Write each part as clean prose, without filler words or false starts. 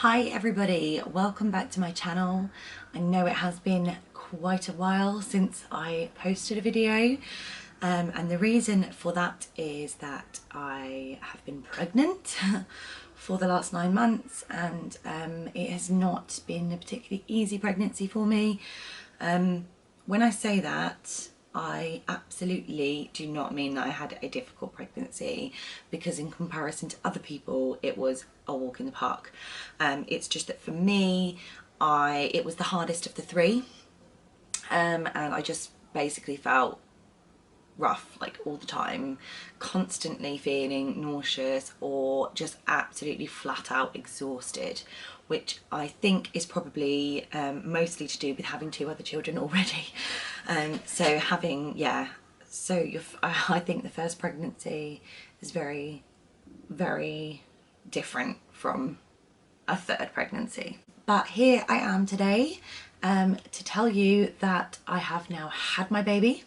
Hi everybody, welcome back to my channel. I know it has been quite a while since I posted a video and the reason for that is that I have been pregnant for the last 9 months and it has not been a particularly easy pregnancy for me. When I say that, I absolutely do not mean that I had a difficult pregnancy, because in comparison to other people it was a walk in the park. It's just that for me it was the hardest of the three, and I just basically felt rough like all the time, constantly feeling nauseous or just absolutely flat out exhausted, which I think is probably mostly to do with having 2 other children already. So having, I think the first pregnancy is very, very different from a third pregnancy. But here I am today to tell you that I have now had my baby.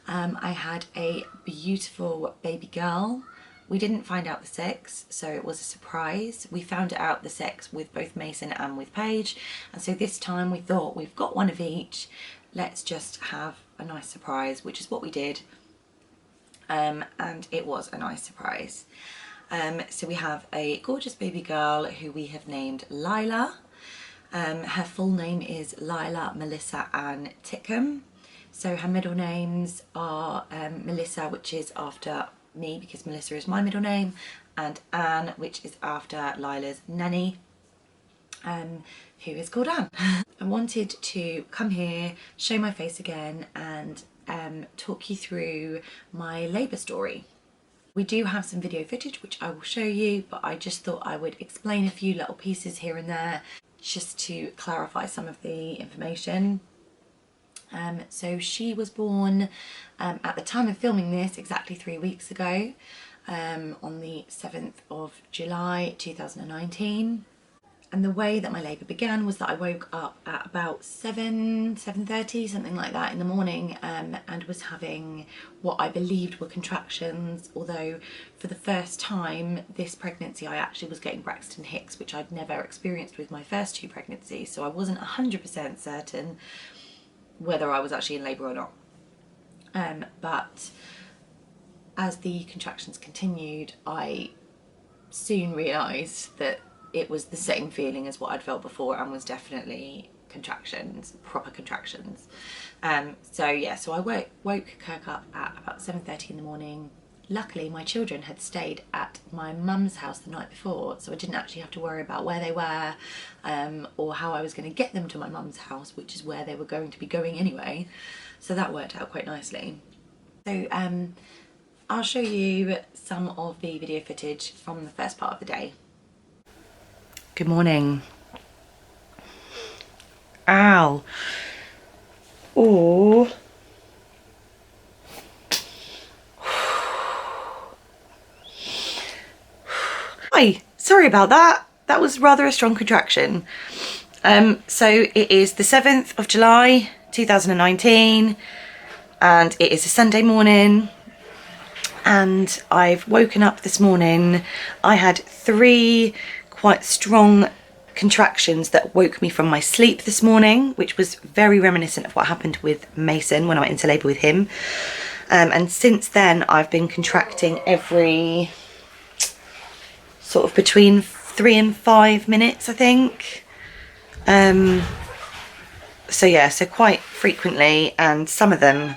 I had a beautiful baby girl. We didn't find out the sex, so it was a surprise. We found out the sex with both Mason and with Paige, and so this time we thought, we've got one of each, let's just have a nice surprise, which is what we did, and it was a nice surprise. So we have a gorgeous baby girl who we have named Lila. Her full name is Lila Melissa Ann Tickham. So her middle names are Melissa, which is after me because Melissa is my middle name, and Anne, which is after Lila's nanny, who is called Anne. I wanted to come here, show my face again, and talk you through my labour story. We do have some video footage which I will show you, but I just thought I would explain a few little pieces here and there just to clarify some of the information. So she was born at the time of filming this exactly 3 weeks ago, on the 7th of July 2019. And the way that my labour began was that I woke up at about 7:30, something like that in the morning, and was having what I believed were contractions, although for the first time this pregnancy I actually was getting Braxton Hicks, which I'd never experienced with my first 2 pregnancies, so I wasn't 100% certain whether I was actually in labour or not. But as the contractions continued, I soon realised that it was the same feeling as what I'd felt before and was definitely contractions, proper contractions. So I woke Kirk up at about 7:30 in the morning. Luckily my children had stayed at my mum's house the night before, so I didn't actually have to worry about where they were or how I was going to get them to my mum's house, which is where they were going to be going anyway, so that worked out quite nicely. So I'll show you some of the video footage from the first part of the day. Good morning. Ow. Oh. Hi, sorry about that. That was rather a strong contraction. So it is the 7th of July 2019 and it is a Sunday morning, and I've woken up this morning. I had 3 quite strong contractions that woke me from my sleep this morning, which was very reminiscent of what happened with Mason when I went into labour with him. And since then I've been contracting every sort of between 3 and 5 minutes, I think. So quite frequently, and some of them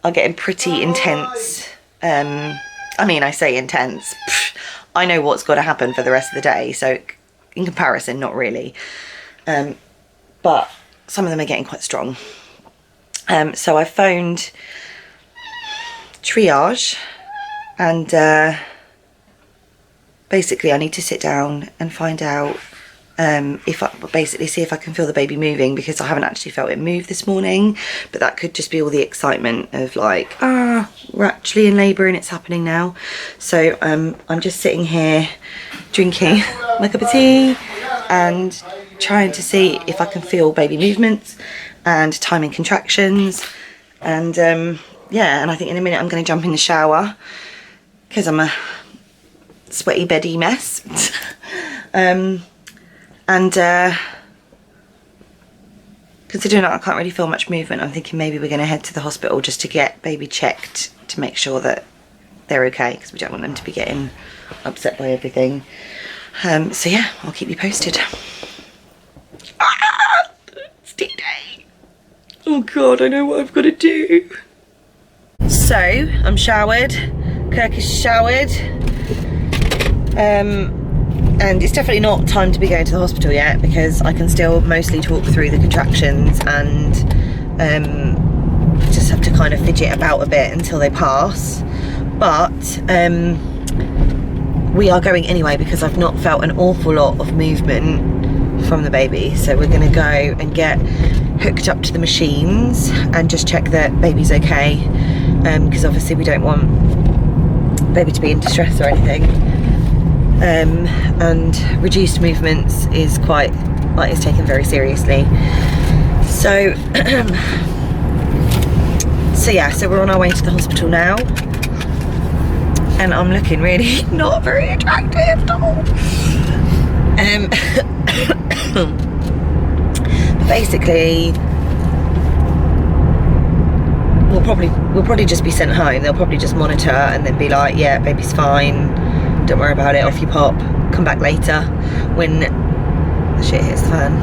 are getting pretty intense. I mean, I say intense, I know what's got to happen for the rest of the day, so in comparison, not really. But some of them are getting quite strong. So I phoned triage, and basically I need to sit down and find out see if I can feel the baby moving, because I haven't actually felt it move this morning, but that could just be all the excitement of like, we're actually in labour and it's happening now. So I'm just sitting here drinking my cup of tea and trying to see if I can feel baby movements and timing contractions, and and I think in a minute I'm going to jump in the shower because I'm a sweaty beddy mess. And considering I can't really feel much movement, I'm thinking maybe we're going to head to the hospital just to get baby checked to make sure that they're okay, because we don't want them to be getting upset by everything. So yeah, I'll keep you posted. It's D-Day. Oh God, I know what I've got to do. So, I'm showered. Kirk is showered. And it's definitely not time to be going to the hospital yet, because I can still mostly talk through the contractions and just have to kind of fidget about a bit until they pass. But we are going anyway, because I've not felt an awful lot of movement from the baby. So we're going to go and get hooked up to the machines and just check that baby's okay, because obviously we don't want baby to be in distress or anything. And reduced movements is quite, like, it's taken very seriously. So so yeah, so we're on our way to the hospital now, and I'm looking really not very attractive at all. Basically, we'll probably just be sent home. They'll probably just monitor and then be like, yeah, baby's fine, don't worry about it, off you pop, come back later when the shit hits the fan.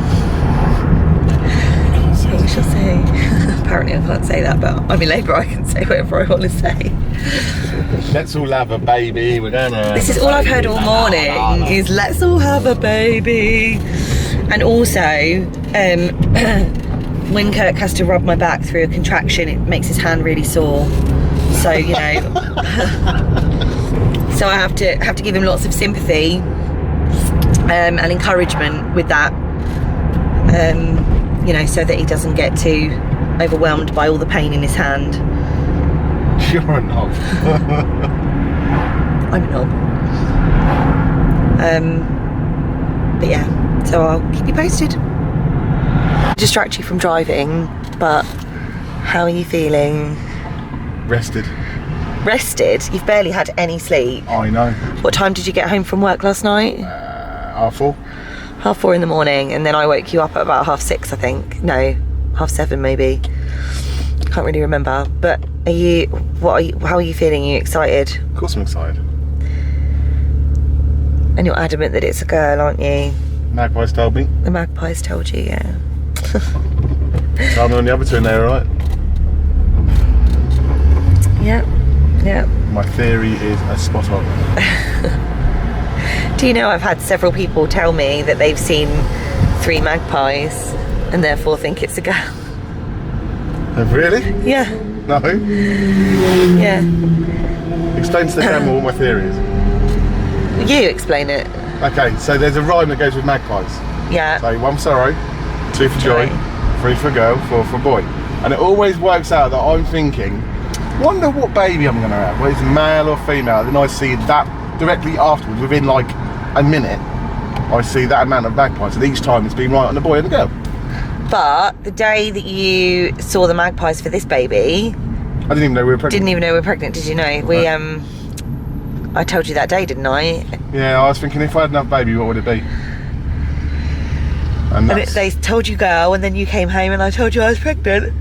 So we shall see. Apparently I can't say that, but I'm in labour, I can say whatever I want to say. Let's all have a baby, we're gonna... This is all I've heard all morning, is let's all have a baby. And also, when Kirk has to rub my back through a contraction, it makes his hand really sore. So, you know, so I have to give him lots of sympathy and encouragement with that, you know, so that he doesn't get too overwhelmed by all the pain in his hand. You're a knob. I'm a knob. But yeah, so I'll keep you posted. Distract you from driving, but how are you feeling? Rested. Rested? You've barely had any sleep. I know. What time did you get home from work last night? 4:30. 4:30 in the morning, and then I woke you up at about 6:30, I think. No, 7:30 maybe. Can't really remember. But how are you feeling? Are you excited? Of course I'm excited. And you're adamant that it's a girl, aren't you? Magpies told me. The magpies told you, yeah. Tell me on the other two and they're right. Yeah, yeah. My theory is a spot on. Do you know I've had several people tell me that they've seen 3 magpies and therefore think it's a girl. Really? Yeah. No? Yeah. Explain to the camera what my theory is. You explain it. Okay, so there's a rhyme that goes with magpies. Yeah. So 1 for sorrow, 2 for joy, 3 for a girl, 4 for a boy. And it always works out that I'm thinking, wonder what baby I'm going to have, whether it's male or female. Then I see that directly afterwards, within like a minute, I see that amount of magpies. And each time it's been right on the boy and the girl. But the day that you saw the magpies for this baby... I didn't even know we were pregnant. Didn't even know we were pregnant, did you know? We, I told you that day, didn't I? Yeah, I was thinking if I had another baby, what would it be? And they told you girl, and then you came home and I told you I was pregnant.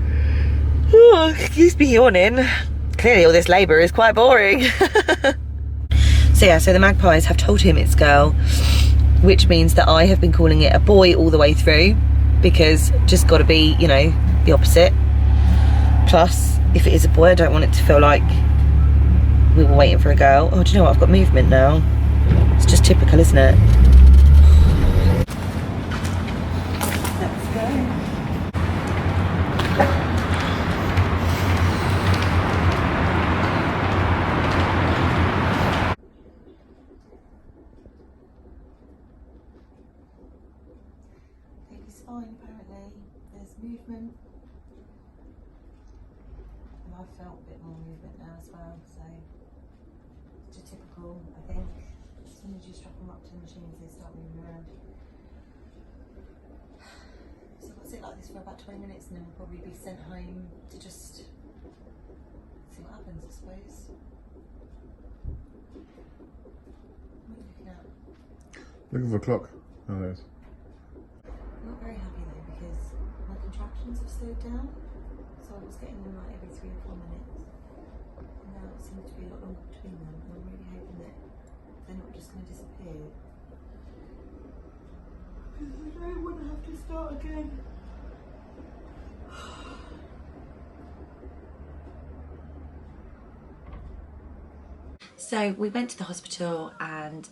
Oh, excuse me yawning. Clearly all this labour is quite boring. So yeah, so the magpies have told him it's girl, which means that I have been calling it a boy all the way through, because just got to be, you know, the opposite. Plus, if it is a boy, I don't want it to feel like we were waiting for a girl. Oh, do you know what? I've got movement now. It's just typical, isn't it? Let's go. Baby's fine, apparently. There's movement. And I've felt a bit more movement now as well, so it's just typical, I think. As soon as you strap them up to the machines, they start moving around. So I'll sit like this for about 20 minutes and then we'll probably be sent home to just see what happens, I suppose. What are you looking at? Looking for a clock. Oh, there it is. slowed down, so I was getting them like every 3 or 4 minutes. And now it seems to be a lot longer between them, and I'm really hoping that they're not just going to disappear. Because I don't want to have to start again. So we went to the hospital, and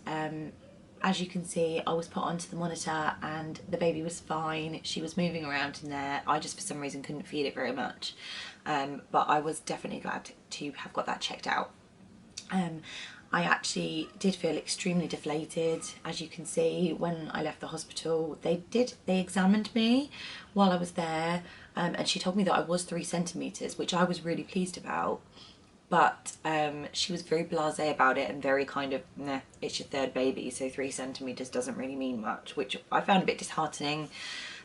as you can see, I was put onto the monitor and the baby was fine. She was moving around in there. I just for some reason couldn't feed it very much, but I was definitely glad to have got that checked out. I actually did feel extremely deflated. As you can see, when I left the hospital, they examined me while I was there, and she told me that I was 3 centimetres, which I was really pleased about. But she was very blasé about it and very kind of, nah, it's your 3rd baby, so 3 centimetres doesn't really mean much, which I found a bit disheartening.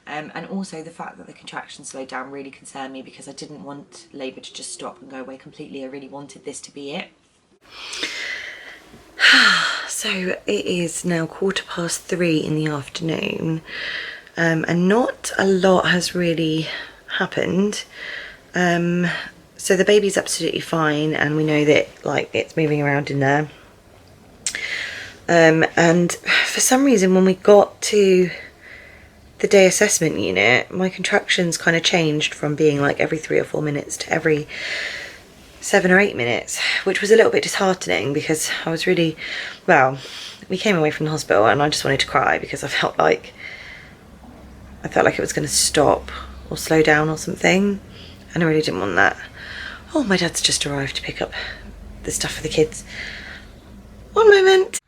And also the fact that the contractions slowed down really concerned me, because I didn't want labour to just stop and go away completely. I really wanted this to be it. So it is now 3:15 in the afternoon, and not a lot has really happened. So the baby's absolutely fine, and we know that like it's moving around in there. And for some reason, when we got to the day assessment unit, my contractions kind of changed from being like every 3 or 4 minutes to every 7 or 8 minutes, which was a little bit disheartening, because I was really, well, we came away from the hospital and I just wanted to cry, because I felt like it was going to stop or slow down or something, and I really didn't want that. Oh, my dad's just arrived to pick up the stuff for the kids. One moment.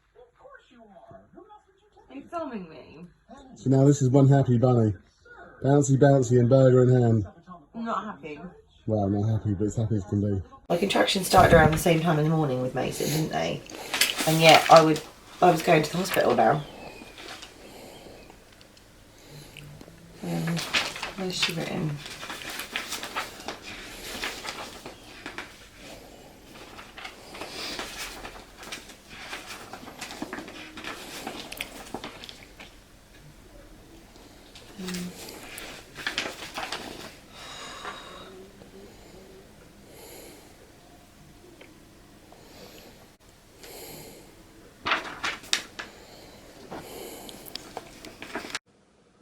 Are you filming me? So now this is one happy bunny. Bouncy, bouncy and burger in hand. I'm not happy. Well, not happy, but as happy as can be. My contractions started around the same time in the morning with Mason, didn't they? And yet I was going to the hospital now. Where's she written?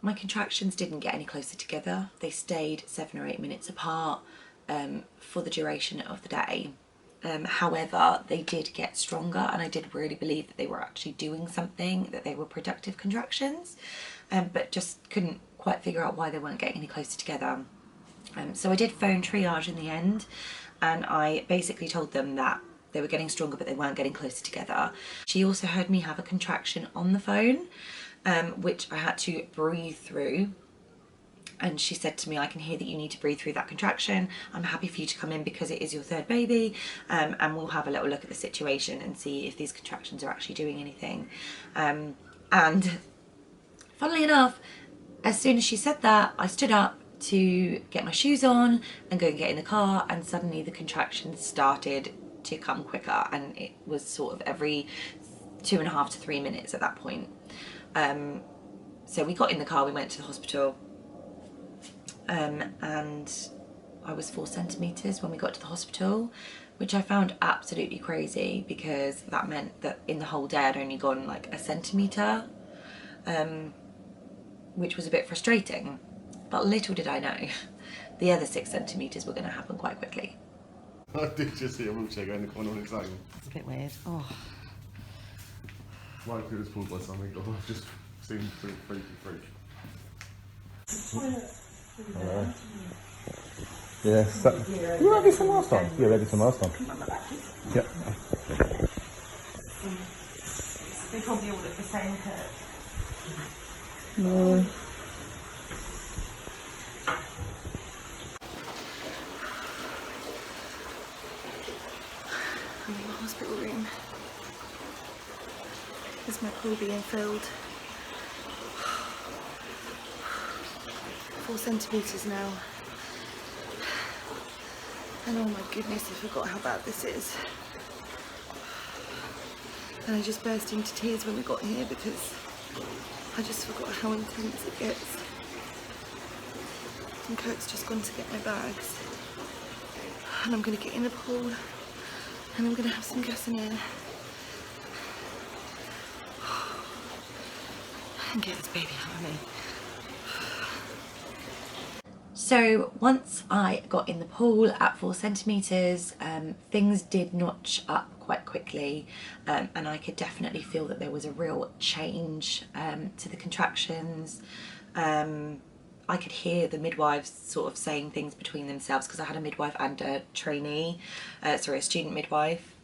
My contractions didn't get any closer together. They stayed 7 or 8 minutes apart for the duration of the day. However, they did get stronger, and I did really believe that they were actually doing something, that they were productive contractions, but just couldn't quite figure out why they weren't getting any closer together. So I did phone triage in the end, and I basically told them that they were getting stronger but they weren't getting closer together. She also heard me have a contraction on the phone, which I had to breathe through. And she said to me, I can hear that you need to breathe through that contraction. I'm happy for you to come in because it is your 3rd baby, and we'll have a little look at the situation and see if these contractions are actually doing anything. And funnily enough, as soon as she said that, I stood up to get my shoes on and go and get in the car, and suddenly the contractions started to come quicker, and it was sort of every 2.5 to 3 minutes at that point. So we got in the car, we went to the hospital, and I was 4 centimetres when we got to the hospital, which I found absolutely crazy, because that meant that in the whole day I'd only gone like 1 centimetre, which was a bit frustrating. But little did I know, the other 6 centimetres were going to happen quite quickly. I did just see a wheelchair go in the corner on its own. It's a bit weird. Oh. Like it was pulled by something, or I've just seen freaky. Yes. You had this one last time? Yeah, we had this one last time. Yep. They probably all look the same curve. No. I'm in the hospital room. Is my pool being filled? 4 centimetres now. And oh my goodness, I forgot how bad this is. And I just burst into tears when we got here, because I just forgot how intense it gets. And Kirk's just gone to get my bags. And I'm going to get in the pool and I'm going to have some gas in here. And get this baby out of me. So once I got in the pool at 4 centimetres, things did notch up quite quickly, and I could definitely feel that there was a real change to the contractions. I could hear the midwives sort of saying things between themselves, because I had a midwife and a trainee, a student midwife.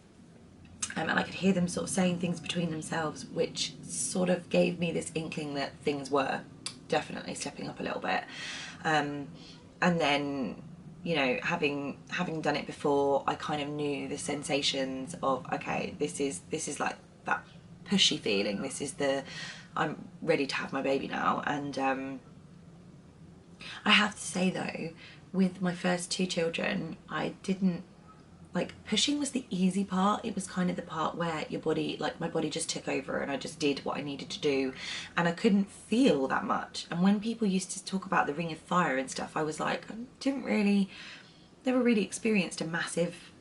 And I could hear them sort of saying things between themselves, which sort of gave me this inkling that things were definitely stepping up a little bit. And then, you know, having done it before, I kind of knew the sensations of, okay, this is like that pushy feeling. This is I'm ready to have my baby now. And I have to say though, with my first 2 children, I didn't, like, pushing was the easy part. It was kind of the part where your body, like my body just took over and I just did what I needed to do, and I couldn't feel that much. And when people used to talk about the ring of fire and stuff, I was like, I never really experienced a massive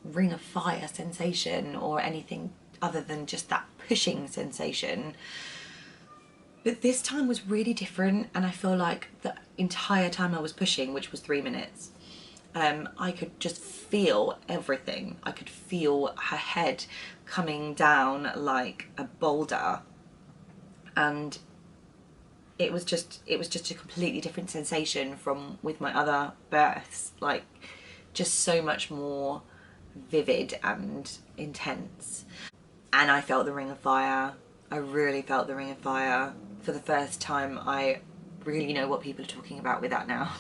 ring of fire sensation or anything other than just that pushing sensation. But this time was really different, and I feel like the entire time I was pushing, which was 3 minutes, I could just feel everything. I could feel her head coming down like a boulder, and it was just a completely different sensation from with my other births, like just so much more vivid and intense. And I felt the ring of fire. I really felt the ring of fire. For the first time, I really know what people are talking about with that now.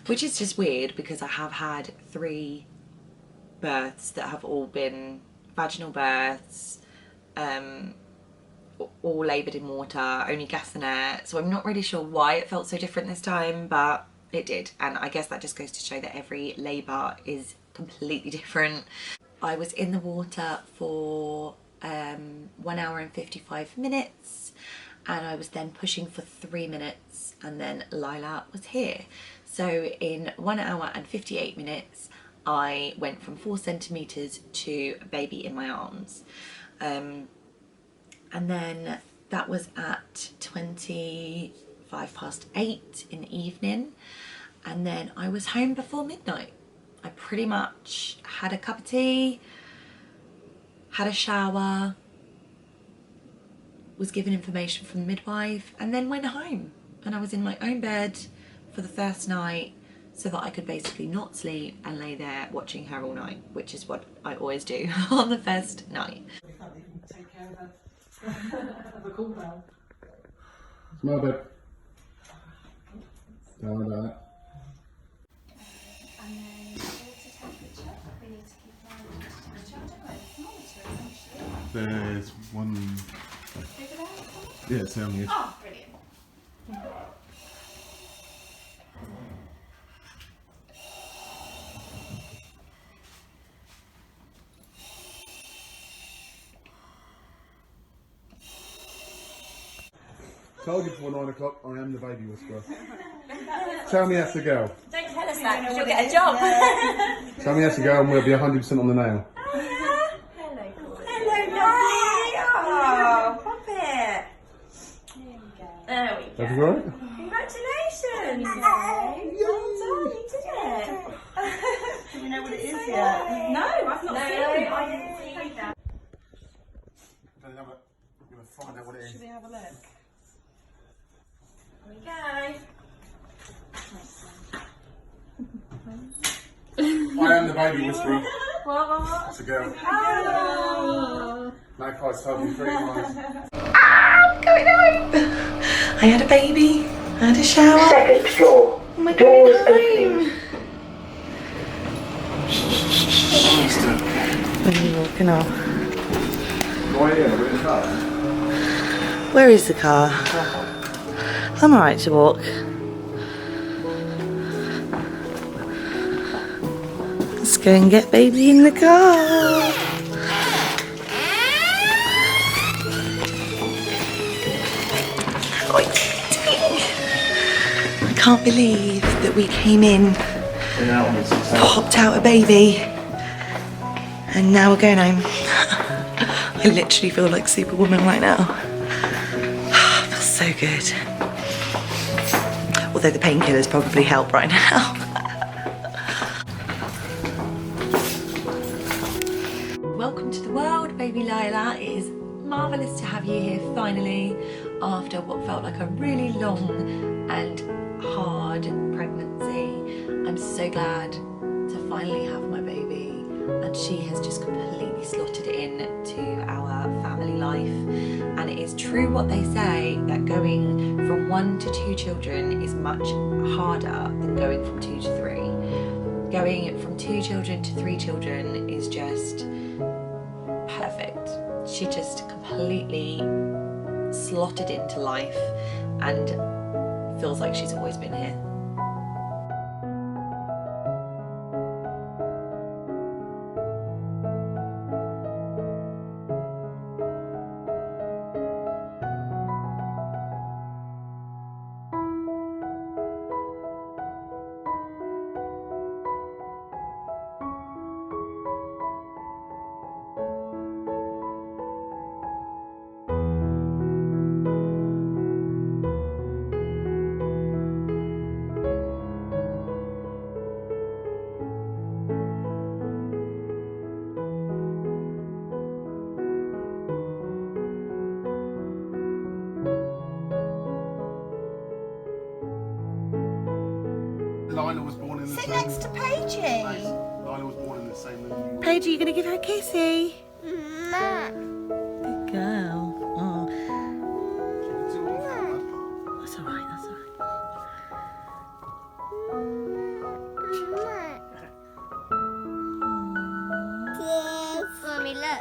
Which is just weird, because I have had 3 births that have all been vaginal births, all laboured in water, only gas and air. So I'm not really sure why it felt so different this time, but it did. And I guess that just goes to show that every labour is completely different. I was in the water for 1 hour and 55 minutes, and I was then pushing for 3 minutes, and then Lila was here. So in 1 hour and 58 minutes, I went from 4 centimetres to a baby in my arms. And then that was at 8:25 in the evening. And then I was home before midnight. I pretty much had a cup of tea, had a shower, was given information from the midwife, and then went home. And I was in my own bed for the first night, so that I could basically not sleep and lay there watching her all night, which is what I always do on the first night. We can't even take care of a cool down. Smile, babe. Tell her about it. And then water temperature, we need to keep an eye on water temperature. I don't know, it's thermometer essentially. There's one. Over there? Yeah, it's down here. Oh, brilliant. Told you before 9 o'clock, I am the baby whisperer. Tell me how to go. Don't tell us that, because you'll get a job. Tell me how to go and we'll be 100% on the nail. Hello, Hello, lovely. Oh, pop it. Here we go. There we go. Everything right? Congratulations. Hello. Well done, you did it. Do we know what it is yet? No, I've not seen it. I didn't see either. I'm going to find out what it is. Should we have a look? Here we go. I am the baby whisperer. What? It's a girl. Oh. Magpie's told me 3 times. Going home! I had a baby, I had a shower. Second floor. Oh my Doors God, opening. when are you walking off? Why here? We're in the car. Where is the car? I'm alright to walk. Let's go and get baby in the car. can't believe that we came in, popped out a baby, and now we're going home. I literally feel like Superwoman right now. I feel so good. Although the painkillers probably help right now. Welcome to the world, baby Lila. It is marvellous to have you here finally after what felt like a really long and hard pregnancy. I'm so glad to finally have my baby, and she has just completely slotted in to our family life. And it is true what they say, that going from 1 to 2 children is much harder than going from 2 to 3. Going from 2 children to 3 children is just perfect. She just completely slotted into life and feels like she's always been here. Lila was born in the Sit same next to Paigey. place. Lila was born in the same room. Paige, are you going to give her a kissy? Good girl. Oh, that's all right, that's all right. Mommy, look.